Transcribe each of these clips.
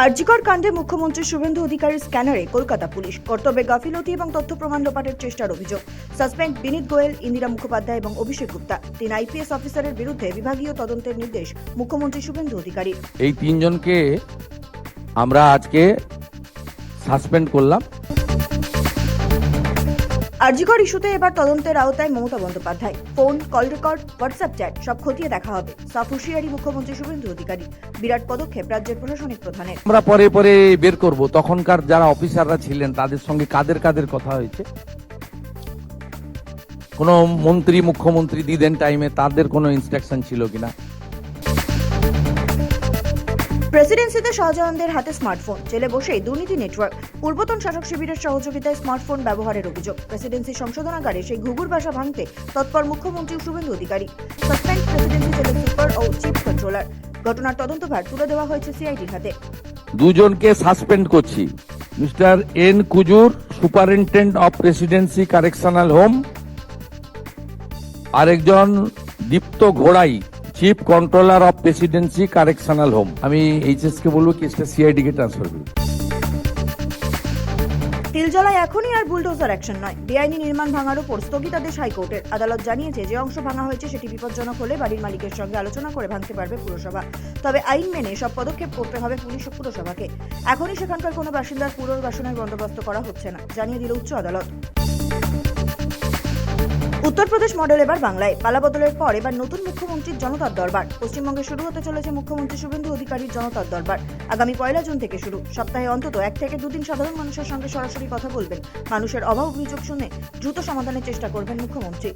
আরজিকর কাণ্ডে মুখ্যমন্ত্রী শুভেন্দু অধিকারীর স্ক্যানারে কলকাতা পুলিশ কর্তব্যে গাফিলতি এবং তথ্য প্রমাণ লোপাটের চেষ্টার অভিযোগ। সাসপেন্ড বিনীত গোয়েল, ইন্দিরা মুখোপাধ্যায় এবং অভিষেক গুপ্তা। 3 আইপিএস অফিসারের বিরুদ্ধে বিভাগীয় তদন্তের নির্দেশ মুখ্যমন্ত্রী শুভেন্দু অধিকারীর। এই তিনজনকে আমরা আজকে সাসপেন্ড করলাম। আরজিকর ইস্যুতে এবার তদন্তের আওতায় Mamata Bandyopadhyay. Phone, call record, WhatsApp chat সব খতিয়ে দেখা হবে। সাফ হুঁশিয়ারি মুখ্যমন্ত্রী শুভেন্দু অধিকারী। বিরাট পদক্ষেপ রাজ্যের প্রশাসনিক প্রধানের। আমরা পরে পরে বের করব তখনকার যারা অফিসাররা ছিলেন তাদের সঙ্গে কাদের কাদের কথা হয়েছে, কোন মন্ত্রী মুখ্যমন্ত্রী দিদেন টাইমে তাদের কোনো ইনস্ট্রাকশন ছিল কিনা। প্রেসিডেন্সিতে শাহজাহানদের হাতে স্মার্টফোন, জেলে বসেই দুর্নীতি নেটওয়ার্ক। পূর্বতন শাসক শিবিরের সহযোগিতায় স্মার্টফোন ব্যবহারের অভিযোগ। প্রেসিডেন্সি সংশোধনাগারে সেই ঘুঘুর বাসা ভাঙতে তৎপর মুখ্যমন্ত্রী শুভেন্দু অধিকারী। সাসপেন্ড প্রেসিডেন্সি জেলের সুপার ও চিফ কন্ট্রোলার। ঘটনার তদন্তভার তুলে দেওয়া হয়েছে সিআইডির হাতে। দুজনকে সাসপেন্ড করছি। Mister N Kujur, superintendent of presidency correctional home, আরেকজন দীপ্ত ঘোড়াই, chief controller of presidency correctional home. আমি এইচএস কে বলবো কেসটা সিআইডি কে ট্রান্সফার করুন। তিলজলায় এখনই আর বুলডোজার অ্যাকশন নয়। বেআইনি নির্মাণ ভাঙার উপর স্থগিতাদেশ হাইকোর্টের। আদালত জানিয়েছে যে অংশ ভাঙা হয়েছে সেটি বিপজ্জনক হলে বাড়ির মালিকের সঙ্গে আলোচনা করে ভাঙতে পারবে পুরসভা। তবে আইন মেনে সব পদক্ষেপ করতে হবে পুলিশ ও পুরসভাকে। এখনই সেখানকার কোনো বাসিন্দার পুনর্বাসনের বন্দোবস্ত করা হচ্ছে না, জানিয়ে দিল উচ্চ আদালত। উত্তরপ্রদেশ মডেল এবার বাংলায়। পালাবদলের পর এবার নতুন মুখ্যমন্ত্রীর জনতার দরবার। পশ্চিমবঙ্গে শুরু হতে চলেছে মুখ্যমন্ত্রী শুভেন্দু অধিকারীর জনতার দরবার। আগামী 1 জুন থেকে শুরু। সপ্তাহে অন্তত 1 থেকে 2 দিন সাধারণ মানুষের সঙ্গে সরাসরি কথা বলবেন। মানুষের অভাব অভিযোগ শুনে দ্রুত সমাধানের চেষ্টা করবেন মুখ্যমন্ত্রী।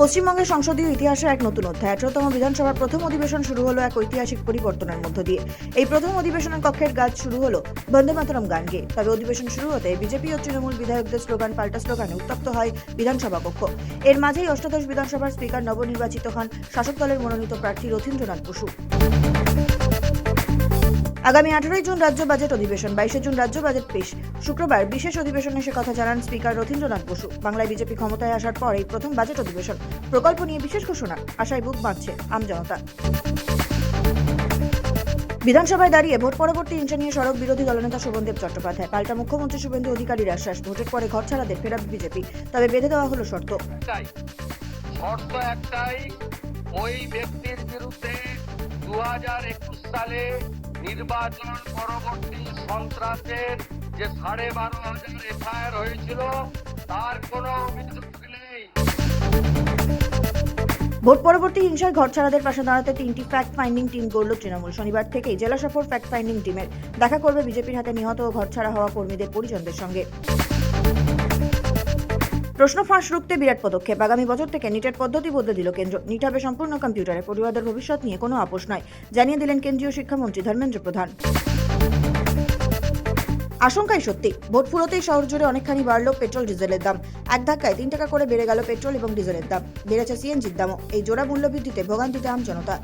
পশ্চিমবঙ্গের সংসদীয় ইতিহাসে এক নতুন অধ্যায়। 18তম বিধানসভার প্রথম অধিবেশন শুরু হলো এক ঐতিহাসিক পরিবর্তনের মধ্য দিয়ে। এই প্রথম অধিবেশনের কক্ষের কাজ শুরু হলো বন্দে মাতরম গান গেয়ে। তবে অধিবেশন শুরু হতে বিজেপি ও তৃণমূল বিধায়কদের স্লোগান পাল্টা স্লোগানে উত্তপ্ত হয় বিধানসভা কক্ষ। এর মাঝেই অষ্টাদশ বিধানসভার স্পিকার নবনির্বাচিত হন শাসক দলের মনোনীত প্রার্থী রথীন্দ্রনাথ বসু। আগামী 18 জুন রাজ্য বাজেট অধিবেশন, 22 জুন রাজ্য বাজেট পেশ। শুক্রবার বিশেষ অধিবেশনে সে কথা জানান স্পিকার রথীন্দ্রনাথ বসু। বাংলায় বিজেপি ক্ষমতায় আসার পর এই প্রথম বাজেট অধিবেশন। প্রকল্প নিয়ে বিশেষ ঘোষণা, আশায় বুক বাঁধছে আমজনতা। বিধানসভায় দাঁড়িয়ে ভোট পরবর্তী হিংসা নিয়ে সড়ক বিরোধী দলনেতা শোভনদেব চট্টোপাধ্যায়। পাল্টা মুখ্যমন্ত্রী শুভেন্দু অধিকারীর আশ্বাস, ভোটের পরে ঘর ছাড়াদের ফেরাবে বিজেপি। তবে বেঁধে দেওয়া হলো শর্ত। শর্ত একটাই, ওই ব্যক্তির বিরুদ্ধে 2021 সালে নির্বাচন পরবর্তী সন্ত্রাসের যে 12,500 এফআইআর হয়েছিল তার কোনো অভিযোগ নেই। ভোট পরবর্তী হিংসায় ঘরছাড়াদের পাশে দাঁড়াতে 3টি ফ্যাক্ট ফাইন্ডিং টিম গড়ল তৃণমূল। শনিবার থেকেই জেলা সফর ফ্যাক্ট ফাইন্ডিং টিমের। দেখা করবে বিজেপির হাতে নিহত ও ঘরছাড়া হওয়া কর্মীদের পরিজনদের সঙ্গে। প্রশ্ন ফাঁস রুখতে বিরাট পদক্ষেপ। আগামী বছর থেকে নিটের পদ্ধতি বদলে দিল কেন্দ্র। নিট হবে সম্পূর্ণ কম্পিউটারে। পড়ুয়াদের ভবিষ্যৎ নিয়ে কোনো আপোষ নয়, জানিয়ে দিলেন কেন্দ্রীয় শিক্ষামন্ত্রী ধর্মেন্দ্র প্রধান। আশঙ্কাই সত্যি। ভোট ফুরোতেই শহর জুড়ে অনেকখানি বাড়ল পেট্রোল ডিজেলের দাম। এক ধাক্কায় 3 টাকা করে বেড়ে গেল পেট্রোল এবং ডিজেলের দাম। বেড়েছে সিএনজির দামও। এই জোড়া মূল্যবৃদ্ধিতে ভোগান্তিতে আমজনতা।